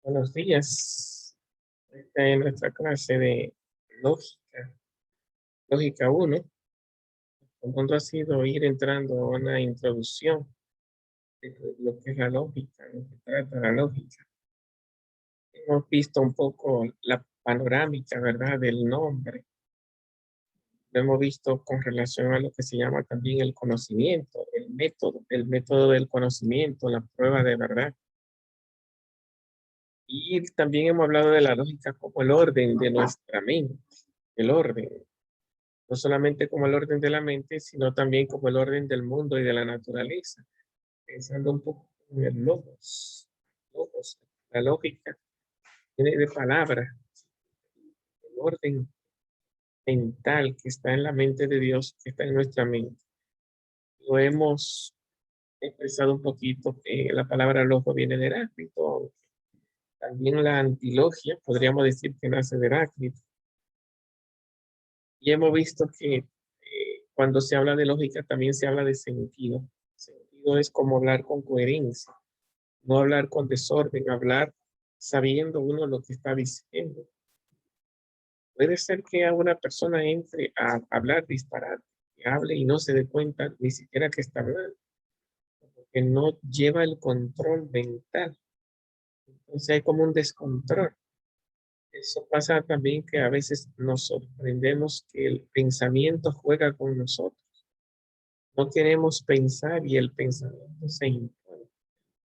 Buenos días. Esta es nuestra clase de lógica, lógica 1. El punto ha sido ir entrando a una introducción de lo que es la lógica, lo que trata la lógica. Hemos visto un poco la panorámica, ¿verdad?, del nombre. Lo hemos visto con relación a lo que se llama también el conocimiento, el método del conocimiento, la prueba de verdad. Y también hemos hablado de la lógica como el orden de nuestra mente, el orden. No solamente como el orden de la mente, sino también como el orden del mundo y de la naturaleza, pensando un poco en el logos. Logos, la lógica viene de palabra, el orden mental que está en la mente de Dios, que está en nuestra mente. Lo hemos expresado un poquito, la palabra logo viene de Heráclito, también la antilogia, podríamos decir que nace de Heráclito. Y hemos visto que cuando se habla de lógica también se habla de sentido. Sentido es como hablar con coherencia, no hablar con desorden, hablar sabiendo uno lo que está diciendo. Puede ser que a una persona entre a hablar disparate, que hable y no se dé cuenta ni siquiera que está hablando, porque no lleva el control mental. Entonces hay como un descontrol. Eso pasa también que a veces nos sorprendemos que el pensamiento juega con nosotros. No queremos pensar y el pensamiento se impone.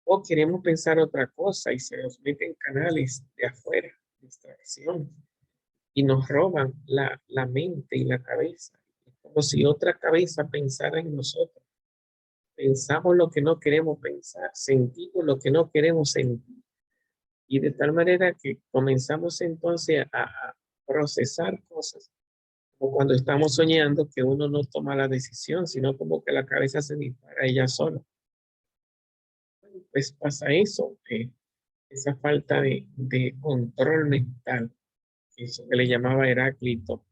O queremos pensar otra cosa y se nos meten canales de afuera, distracción, y nos roban la mente y la cabeza. Es como si otra cabeza pensara en nosotros. Pensamos lo que no queremos pensar, sentimos lo que no queremos sentir. Y de tal manera que comenzamos entonces a procesar cosas, como cuando estamos soñando que uno no toma la decisión, sino como que la cabeza se dispara ella sola. Pues pasa eso, esa falta de control mental, eso que le llamaba Heráclito,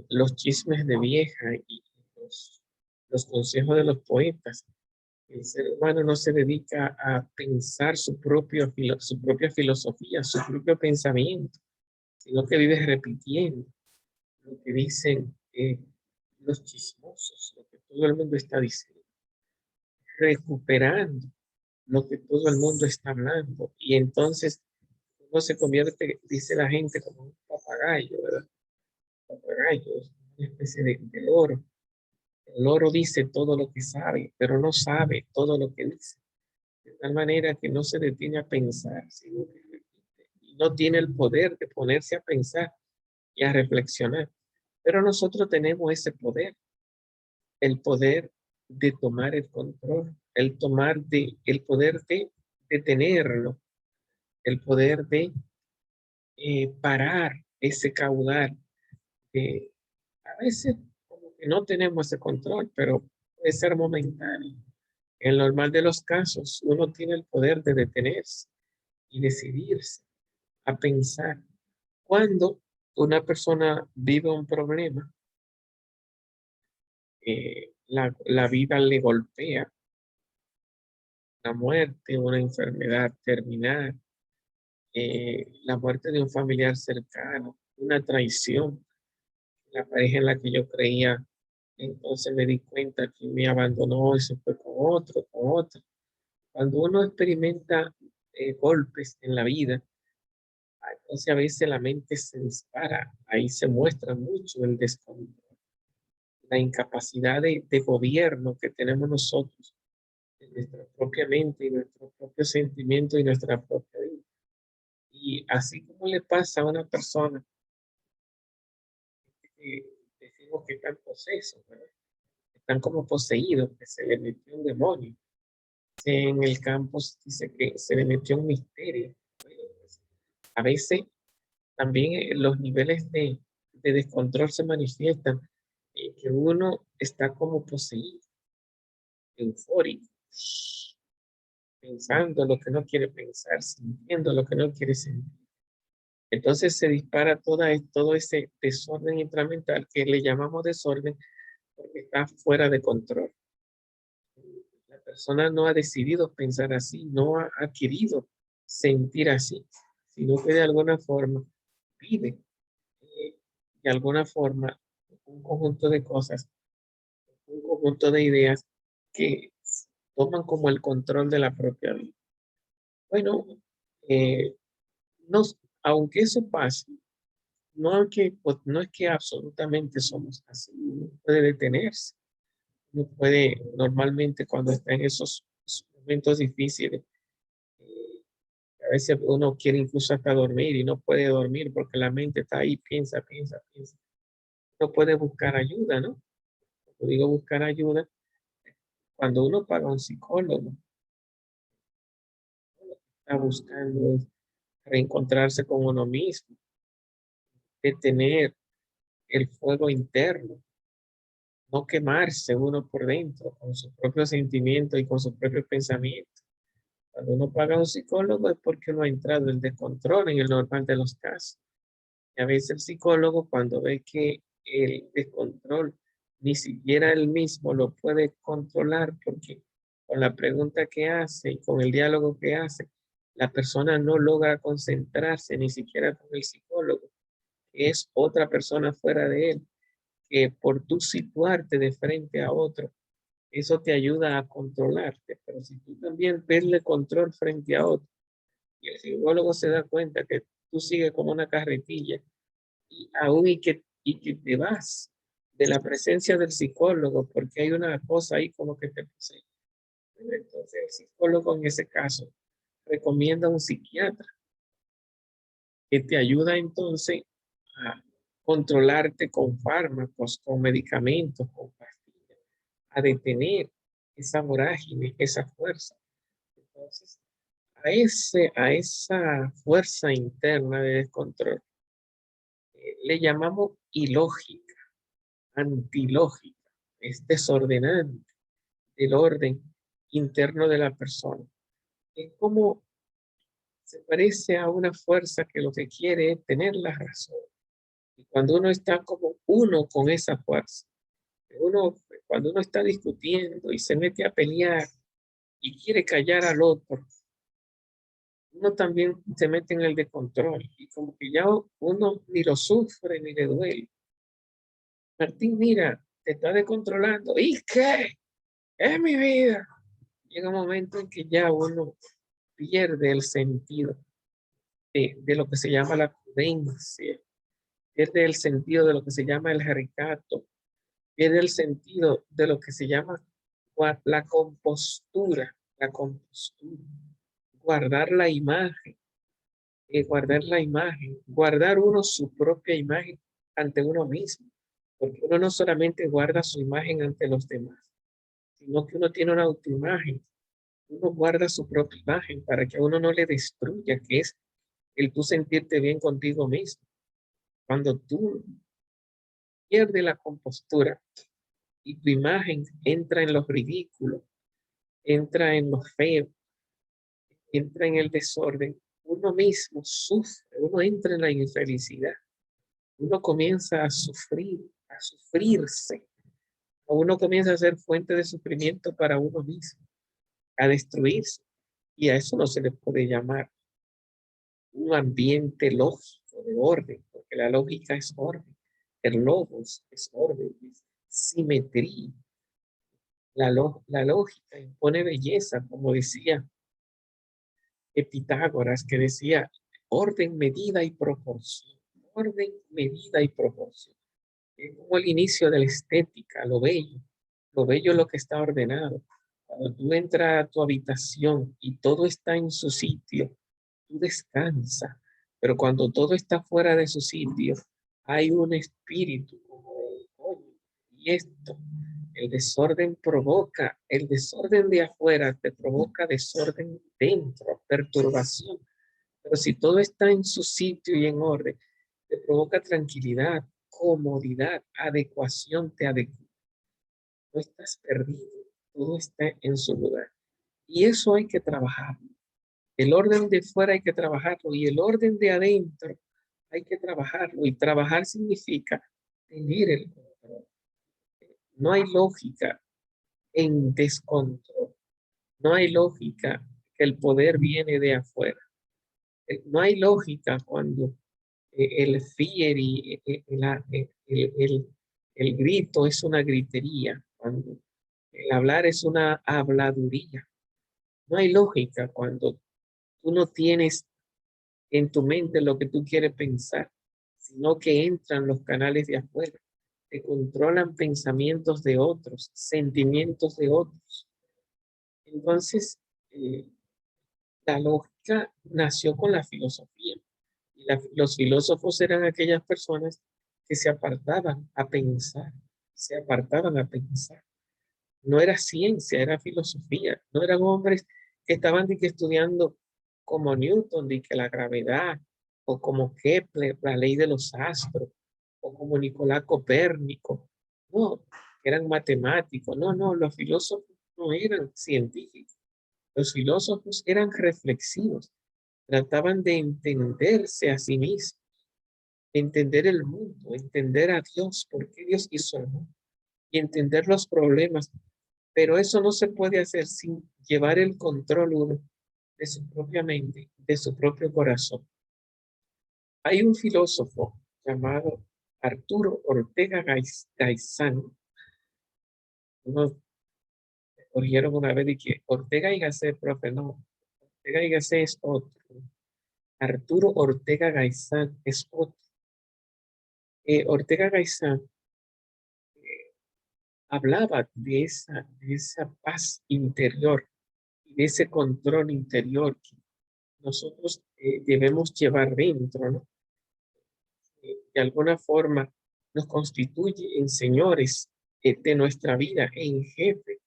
los chismes de vieja y los consejos de los poetas. El ser humano no se dedica a pensar su propia filosofía, su propio pensamiento, sino que vive repitiendo lo que dicen los chismosos, lo que todo el mundo está diciendo, recuperando lo que todo el mundo está hablando. Y entonces uno se convierte, dice la gente, como un papagayo, ¿verdad? Papagayo es una especie de loro. El loro dice todo lo que sabe, pero no sabe todo lo que dice. De tal manera que no se detiene a pensar, sino que repite. Y no tiene el poder de ponerse a pensar y a reflexionar. Pero nosotros tenemos ese poder, el poder de tomar el control, el poder de detenerlo, el poder de parar ese caudal. A veces como que no tenemos ese control, pero puede ser momentáneo. En el normal de los casos, uno tiene el poder de detenerse y decidirse a pensar. Cuando una persona vive un problema, la vida le golpea, la muerte, una enfermedad terminal, la muerte de un familiar cercano, una traición, la pareja en la que yo creía, entonces me di cuenta que me abandonó y se fue con otro, con otro. Cuando uno experimenta golpes en la vida, entonces a veces la mente se dispara, ahí se muestra mucho el descontrol, la incapacidad de gobierno que tenemos nosotros en nuestra propia mente y nuestro propio sentimiento y nuestra propia vida. Y así como le pasa a una persona que decimos que están posesos, ¿verdad? Están como poseídos, que se le metió un demonio. En el campo se dice que se le metió un misterio. Bueno, pues, a veces también los niveles de descontrol se manifiestan, que uno está como poseído, eufórico, pensando lo que no quiere pensar, sintiendo lo que no quiere sentir. Entonces se dispara todo ese desorden intramental que le llamamos desorden porque está fuera de control. La persona no ha decidido pensar así, no ha querido sentir así, sino que de alguna forma pide, de alguna forma, un conjunto de cosas, un conjunto de ideas que toman como el control de la propia vida. Bueno, eh, aunque eso pase, no es que absolutamente somos así, uno puede detenerse, uno puede normalmente cuando está en esos momentos difíciles, eh, a veces uno quiere incluso hasta dormir y no puede dormir porque la mente está ahí, piensa, piensa, piensa. Uno puede buscar ayuda, ¿no? Cuando digo buscar ayuda, cuando uno paga a un psicólogo, está buscando es reencontrarse con uno mismo, detener el fuego interno, no quemarse uno por dentro con sus propios sentimientos y con sus propios pensamientos. Cuando uno paga a un psicólogo es porque uno ha entrado en descontrol en el normal de los casos. Y a veces el psicólogo, cuando ve que el descontrol ni siquiera él mismo lo puede controlar, porque con la pregunta que hace y con el diálogo que hace, la persona no logra concentrarse ni siquiera con el psicólogo, que es otra persona fuera de él, que por tú situarte de frente a otro, eso te ayuda a controlarte. Pero si tú también pierdes control frente a otro, y el psicólogo se da cuenta que tú sigues como una carretilla, y aún y que te vas de la presencia del psicólogo porque hay una cosa ahí como que te posee. Entonces el psicólogo en ese caso recomienda a un psiquiatra que te ayuda entonces a controlarte con fármacos, con medicamentos, con pastillas, a detener esa vorágine, esa fuerza. Entonces, a esa fuerza interna de descontrol le llamamos ilógica, antilógica, es desordenante del orden interno de la persona. Es como se parece a una fuerza que lo que quiere es tener la razón. Y cuando uno está como uno con esa fuerza, uno, cuando uno está discutiendo y se mete a pelear y quiere callar al otro, uno también se mete en el de control y como que ya uno ni lo sufre ni le duele. Martín, mira, te está descontrolando. ¿Y qué? Es mi vida. Llega un momento en que ya uno pierde el sentido de lo que se llama la prudencia, pierde el sentido de lo que se llama el recato, pierde el sentido de lo que se llama la compostura, guardar la imagen, guardar uno su propia imagen ante uno mismo, porque uno no solamente guarda su imagen ante los demás, sino que uno tiene una autoimagen, uno guarda su propia imagen para que a uno no le destruya, que es el tú sentirte bien contigo mismo. Cuando tú pierdes la compostura y tu imagen entra en lo ridículo, entra en lo feo, entra en el desorden, uno mismo sufre, uno entra en la infelicidad, uno comienza a sufrirse, uno comienza a ser fuente de sufrimiento para uno mismo, a destruirse. Y a eso no se le puede llamar un ambiente lógico de orden, porque la lógica es orden, el logos es orden, es simetría. La lógica impone belleza, como decía Pitágoras, que decía orden, medida y proporción. Orden, medida y proporción. Es como el inicio de la estética, lo bello es lo que está ordenado. Cuando tú entras a tu habitación y todo está en su sitio, tú descansas, pero cuando todo está fuera de su sitio, hay un espíritu como de, oye, y esto, el desorden de afuera te provoca desorden dentro, perturbación, pero si todo está en su sitio y en orden, te provoca tranquilidad, comodidad, adecuación, te adecua. No estás perdido, todo está en su lugar. Y eso hay que trabajar. El orden de fuera hay que trabajarlo y el orden de adentro hay que trabajarlo. Y trabajar significa tener el control. No hay lógica en descontrol. No hay lógica que el poder viene de afuera. No hay lógica cuando el fear y el grito es una gritería, cuando el hablar es una habladuría. No hay lógica cuando tú no tienes en tu mente lo que tú quieres pensar, sino que entran los canales de afuera, te controlan pensamientos de otros, sentimientos de otros. Entonces, eh, la lógica nació con la filosofía. Y los filósofos eran aquellas personas que se apartaban a pensar, se apartaban a pensar. No era ciencia, era filosofía. No eran hombres que estaban de que estudiando como Newton, de que la gravedad, o como Kepler, la ley de los astros, o como Nicolás Copérnico. No, eran matemáticos. No, no, los filósofos no eran científicos. Los filósofos eran reflexivos, trataban de entenderse a sí mismos, entender el mundo, entender a Dios, por qué Dios hizo el mundo, y entender los problemas. Pero eso no se puede hacer sin llevar el control uno de su propia mente, de su propio corazón. Hay un filósofo llamado Arturo Ortega Gaizán. Unos me corrigieron una vez de que Ortega y Gasset, profe, no. Ortega y Gasset es otro. Arturo Ortega Gaizán es otro. Ortega Gaizán hablaba de esa paz interior y de ese control interior que nosotros debemos llevar dentro, ¿no? De alguna forma nos constituye en señores de nuestra vida, en jefe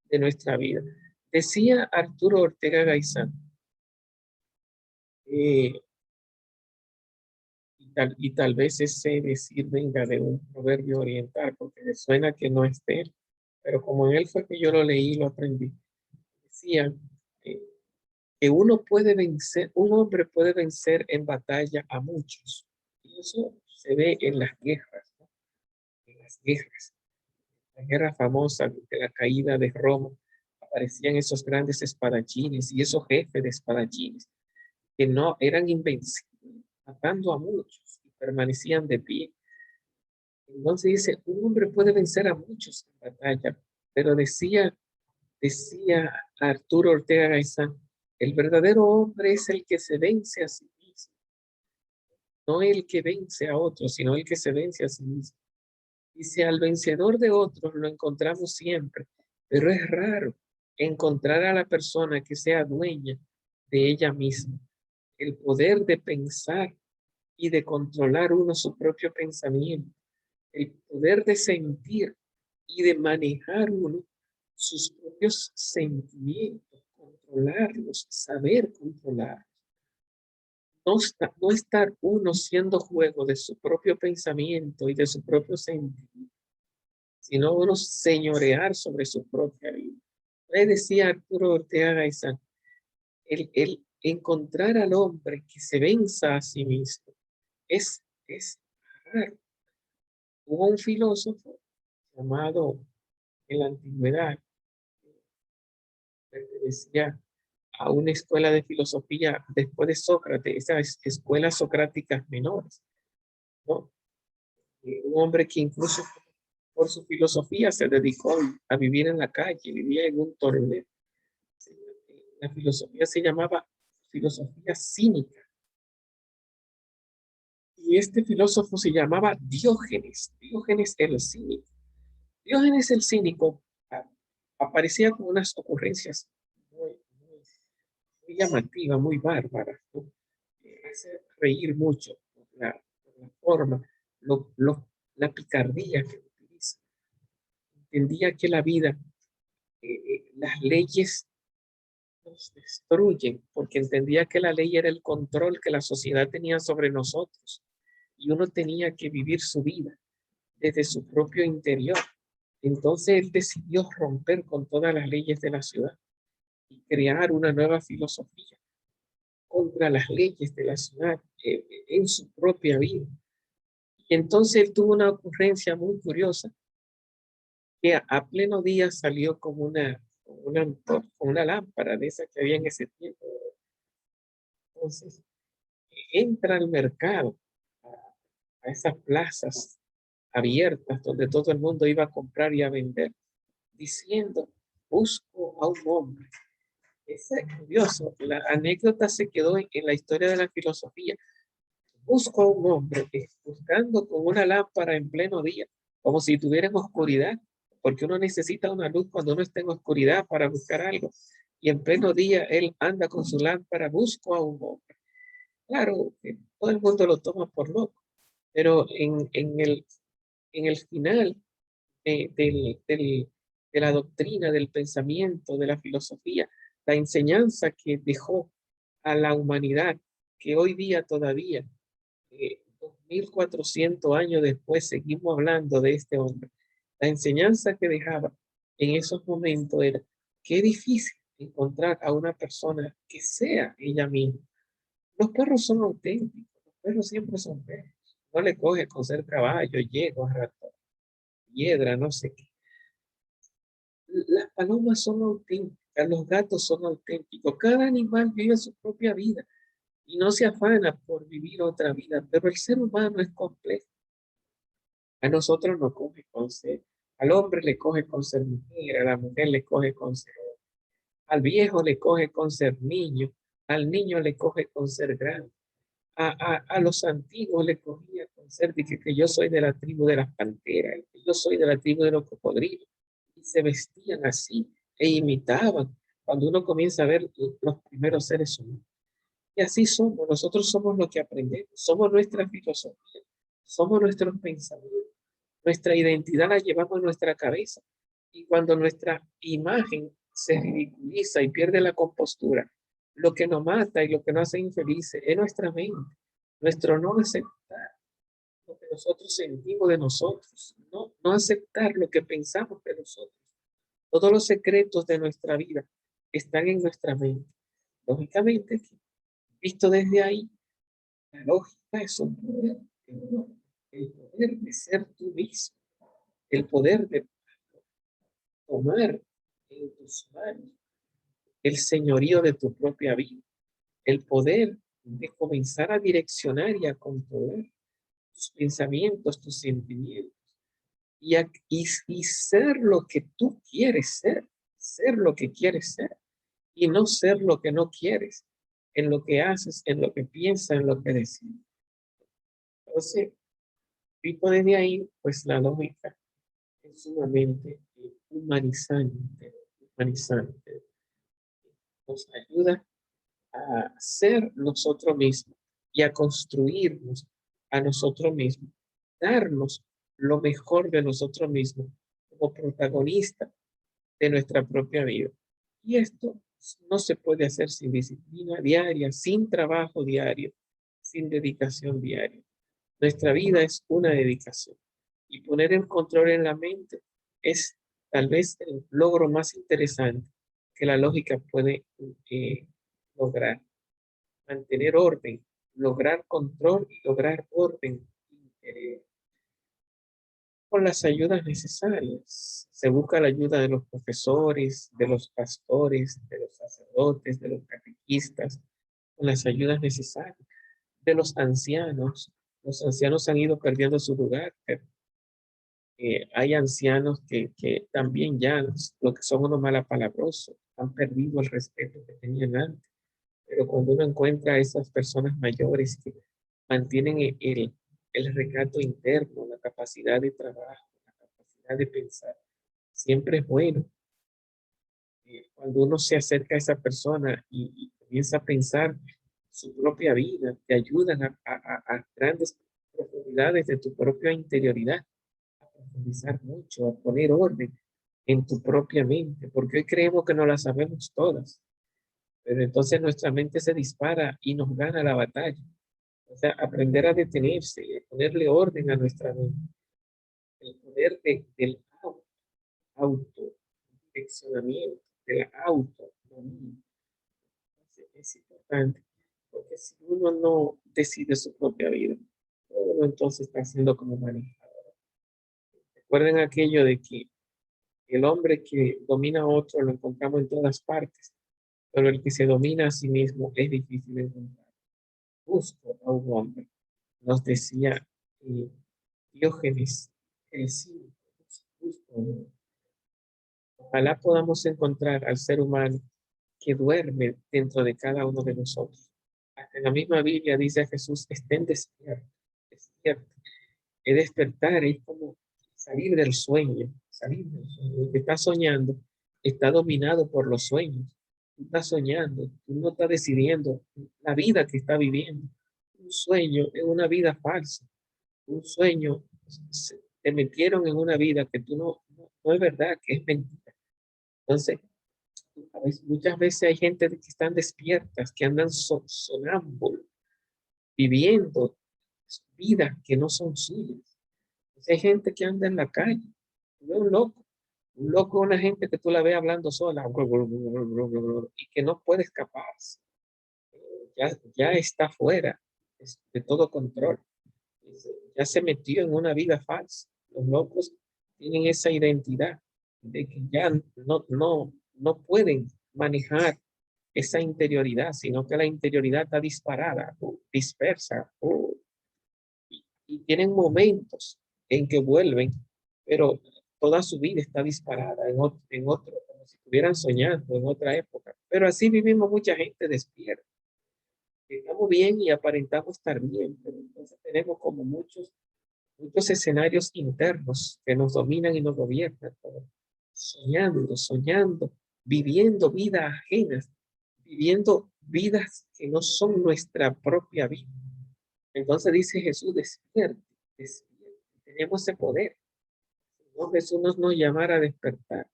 de nuestra vida. Decía Arturo Ortega Gaizán, eh, y tal vez ese decir venga de un proverbio oriental, porque me suena que no es de él, pero como en él fue que yo lo leí y lo aprendí, decía eh, que uno puede vencer, un hombre puede vencer en batalla a muchos. Y eso se ve en las guerras, ¿no? En las guerras. La guerra famosa de la caída de Roma, aparecían esos grandes espadachines y esos jefes de espadachines que no eran invencibles, matando a muchos y permanecían de pie. Entonces dice, un hombre puede vencer a muchos en batalla, pero decía Arturo Ortega Gaizán, el verdadero hombre es el que se vence a sí mismo, no el que vence a otros, sino el que se vence a sí mismo. Dice, al vencedor de otros lo encontramos siempre, pero es raro encontrar a la persona que sea dueña de ella misma. El poder de pensar y de controlar uno su propio pensamiento, el poder de sentir y de manejar uno sus propios sentimientos, controlarlos, saber controlar. No estar uno siendo juego de su propio pensamiento y de su propio sentimiento, sino uno señorear sobre su propia vida. Le decía Arturo Ortega Gaizán, el encontrar al hombre que se venza a sí mismo es raro. Hubo un filósofo llamado en la antigüedad, pertenecía a una escuela de filosofía después de Sócrates, esas escuelas socráticas menores, ¿no? Un hombre que incluso por su filosofía se dedicó a vivir en la calle, vivía en un torneo. La filosofía se llamaba filosofía cínica. Y este filósofo se llamaba Diógenes, Diógenes el cínico. Diógenes el cínico aparecía con unas ocurrencias muy llamativas, muy bárbaras, ¿no? Hace reír mucho por la forma, la picardía que utiliza. Entendía que la vida, las leyes nos destruyen, porque entendía que la ley era el control que la sociedad tenía sobre nosotros y uno tenía que vivir su vida desde su propio interior. Entonces él decidió romper con todas las leyes de la ciudad y crear una nueva filosofía contra las leyes de la ciudad en su propia vida. Y entonces él tuvo una ocurrencia muy curiosa, que a pleno día salió como una lámpara de esa que había en ese tiempo. Entonces entra al mercado, a esas plazas abiertas donde todo el mundo iba a comprar y a vender, diciendo, busco a un hombre. Es curioso, la anécdota se quedó en la historia de la filosofía. Busco a un hombre que buscando con una lámpara en pleno día, como si tuviera en oscuridad, porque uno necesita una luz cuando uno está en oscuridad para buscar algo. Y en pleno día él anda con su lámpara, busco a un hombre. Claro, todo el mundo lo toma por loco, pero en el final de la doctrina, del pensamiento, de la filosofía, la enseñanza que dejó a la humanidad, que hoy día todavía, 2400 años después, seguimos hablando de este hombre. La enseñanza que dejaba en esos momentos era qué difícil encontrar a una persona que sea ella misma. Los perros son auténticos, los perros siempre son perros. No le coge con ser caballo, yegua, ratón, piedra, no sé qué. Las palomas son auténticas, los gatos son auténticos, cada animal vive su propia vida y no se afana por vivir otra vida, pero el ser humano es complejo. A nosotros nos coge con ser, al hombre le coge con ser mujer, a la mujer le coge con ser hombre, al viejo le coge con ser niño, al niño le coge con ser grande, a los antiguos le cogía con ser de que yo soy de la tribu de las panteras, que yo soy de la tribu de los cocodrilos, y se vestían así e imitaban cuando uno comienza a ver los primeros seres humanos. Y así somos, nosotros somos lo que aprendemos, somos nuestra filosofía, somos nuestros pensamientos, nuestra identidad la llevamos en nuestra cabeza. Y cuando nuestra imagen se ridiculiza y pierde la compostura, lo que nos mata y lo que nos hace infelices es nuestra mente, nuestro no aceptar lo que nosotros sentimos de nosotros, no aceptar lo que pensamos de nosotros. Todos los secretos de nuestra vida están en nuestra mente. Lógicamente, visto desde ahí, la lógica es un poder enorme, el poder de ser tú mismo, el poder de tomar en tus manos el señorío de tu propia vida, el poder de comenzar a direccionar y a controlar tus pensamientos, tus sentimientos y ser lo que tú quieres ser lo que quieres ser y no ser lo que no quieres en lo que haces, en lo que piensas, en lo que decides. Entonces, tipo desde ahí, pues la lógica es sumamente humanizante. Nos ayuda a ser nosotros mismos y a construirnos a nosotros mismos, darnos lo mejor de nosotros mismos como protagonista de nuestra propia vida. Y esto no se puede hacer sin disciplina diaria, sin trabajo diario, sin dedicación diaria. Nuestra vida es una dedicación y poner el control en la mente es tal vez el logro más interesante que la lógica puede lograr. Mantener orden, lograr control y lograr orden interior. Con las ayudas necesarias. Se busca la ayuda de los profesores, de los pastores, de los sacerdotes, de los catequistas, con las ayudas necesarias, de los ancianos. Los ancianos han ido perdiendo su lugar, pero hay ancianos que también ya lo que son unos malapalabrosos, han perdido el respeto que tenían antes. Pero cuando uno encuentra a esas personas mayores que mantienen el recato interno, la capacidad de trabajo, la capacidad de pensar, siempre es bueno. Cuando uno se acerca a esa persona y comienza a pensar su propia vida, te ayudan a grandes profundidades de tu propia interioridad, a profundizar mucho, a poner orden en tu propia mente, porque hoy creemos que no las sabemos todas, pero entonces nuestra mente se dispara y nos gana la batalla. O sea, aprender a detenerse, a ponerle orden a nuestra mente, el poder del autodireccionamiento, del autodominio. Es importante, porque si uno no decide su propia vida, uno entonces está haciendo como manejador. Recuerden aquello de que el hombre que domina a otro lo encontramos en todas partes, pero el que se domina a sí mismo es difícil de encontrar. busco a un hombre. Nos decía Diógenes el Cínico, busco a un hombre. Ojalá podamos encontrar al ser humano que duerme dentro de cada uno de nosotros. Hasta en la misma Biblia dice a Jesús, estén despiertos, despiertos. El despertar es como salir del sueño, salir del sueño. El que está soñando está dominado por los sueños. Tú estás soñando, tú no estás decidiendo la vida que está viviendo. Un sueño es una vida falsa. Un sueño, te metieron en una vida que tú no es verdad, que es mentira. Entonces, muchas veces hay gente que están despiertas, que andan sonámbulos, viviendo vidas que no son suyas. Hay gente que anda en la calle, ve un loco es una gente que tú la ves hablando sola y que no puede escaparse, ya está fuera de todo control, ya se metió en una vida falsa. Los locos tienen esa identidad de que ya no pueden manejar esa interioridad, sino que la interioridad está disparada, dispersa, y tienen momentos en que vuelven, pero toda su vida está disparada en otro, como si estuvieran soñando en otra época. Pero así vivimos mucha gente despierta. Estamos bien y aparentamos estar bien, pero entonces tenemos como muchos escenarios internos que nos dominan y nos gobiernan, soñando, viviendo vidas ajenas, viviendo vidas que no son nuestra propia vida. Entonces dice Jesús, despierte, despierte. Tenemos ese poder. No, Jesús nos llamara a despertar.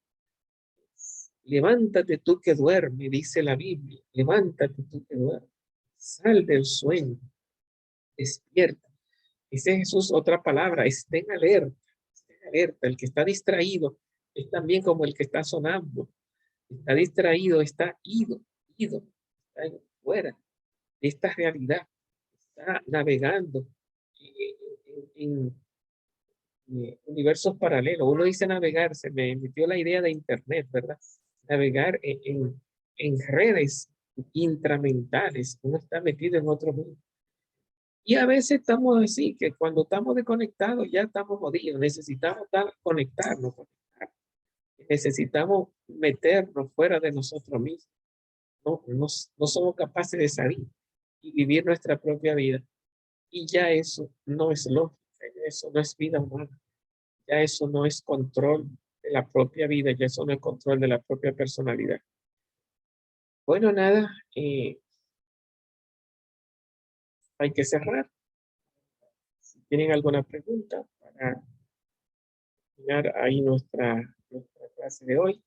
Levántate tú que duermes, dice la Biblia. Levántate tú que duermes. Sal del sueño. Despierta. Dice Jesús otra palabra, estén alerta. Estén alerta. El que está distraído es también como el que está sonando. Está distraído, está ido, está fuera de esta realidad. Está navegando en universos paralelos. Uno dice navegar, se me metió la idea de Internet, ¿verdad? Navegar en redes intramentales. Uno está metido en otro mundo. Y a veces estamos así, que cuando estamos desconectados ya estamos jodidos. Necesitamos conectarnos. Necesitamos meternos fuera de nosotros mismos. No somos capaces de salir y vivir nuestra propia vida. Y ya eso no es lógica, eso no es vida humana. Ya eso no es control de la propia vida, ya eso no es control de la propia personalidad. Bueno, nada, hay que cerrar. Si tienen alguna pregunta para terminar ahí nuestra clase de hoy,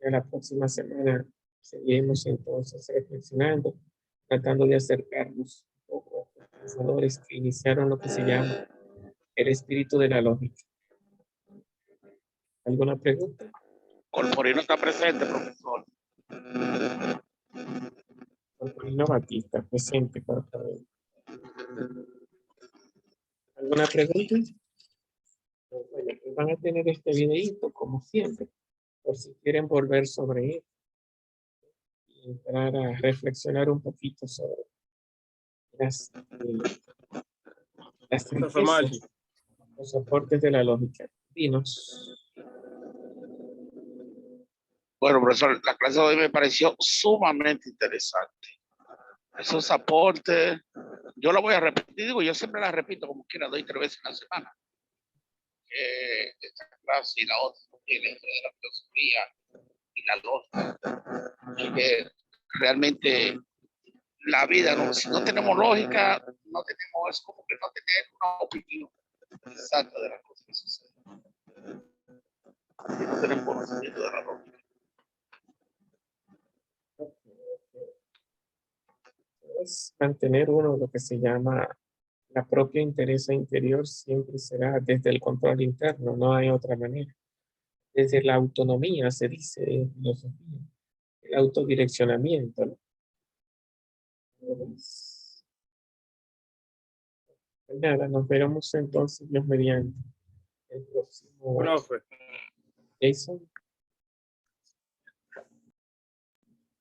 ya la próxima semana seguiremos entonces reflexionando, tratando de acercarnos un poco a los pensadores que iniciaron lo que se llama el espíritu de la lógica. ¿Alguna pregunta? Corporino está presente, profesor. Corporino Batista, presente, por favor. ¿Alguna pregunta? Bueno, pues van a tener este videíto, como siempre, por si quieren volver sobre él y entrar a reflexionar un poquito sobre las riquezas, los soportes de la lógica. Dinos. Bueno, profesor, la clase de hoy me pareció sumamente interesante. Esos aportes, yo lo voy a repetir, digo, yo siempre la repito como quiera, 2 y 3 veces a la semana. Esta clase y la otra, dentro de la filosofía y la lógica. Y que realmente la vida, ¿no? Si no tenemos lógica, no tenemos, es como que no tener una opinión exacta de las cosas que suceden. Si no tenemos conocimiento de la lógica. Es mantener uno lo que se llama la propia interés interior, siempre será desde el control interno, no hay otra manera. Desde la autonomía, se dice en filosofía, el autodireccionamiento, ¿no? Pues nada, nos veremos entonces, Dios mediante, el próximo. Profe. Jason.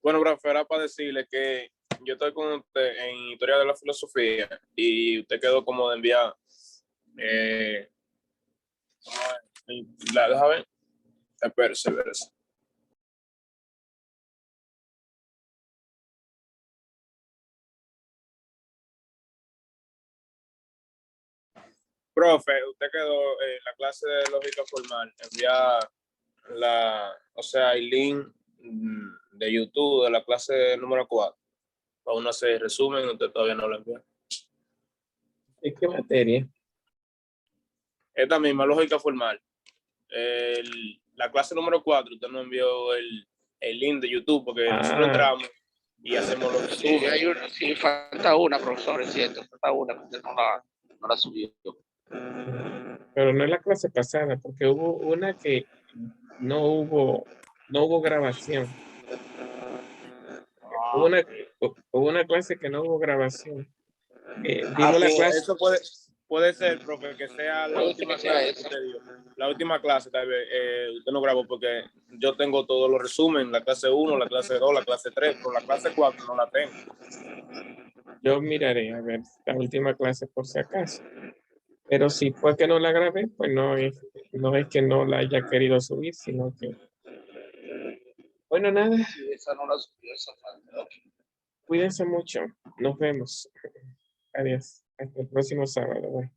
Bueno, profe, era para decirle que yo estoy con usted en Historia de la Filosofía y usted quedó como de enviar. Deja ver. Espérese. Profe, usted quedó en la clase de lógica formal. Envía o sea, el link de YouTube de la clase número 4. Para uno hacer resumen, usted todavía no lo envió. ¿De qué materia? Esta misma lógica formal. La clase número 4, usted no envió el link de YouTube porque nosotros entramos y hacemos los resúmenes. Sí, falta una, profesor, es cierto, falta una, usted no la subió. Pero no es la clase pasada, porque hubo una que no hubo grabación. Hubo una clase que no hubo grabación. Dimos la clase. Eso puede ser, profe, que sea la última clase que usted dio. La última clase, tal vez, usted no grabó porque yo tengo todos los resúmenes, la clase 1, la clase 2, la clase 3, pero la clase 4 no la tengo. Yo miraré a ver la última clase por si acaso. Pero si fue que no la grabé, pues no es que no la haya querido subir, sino que... Bueno, nada. Sí, esa no la subió, esa falta. Cuídense mucho. Nos vemos. Adiós. Hasta el próximo sábado. Bye.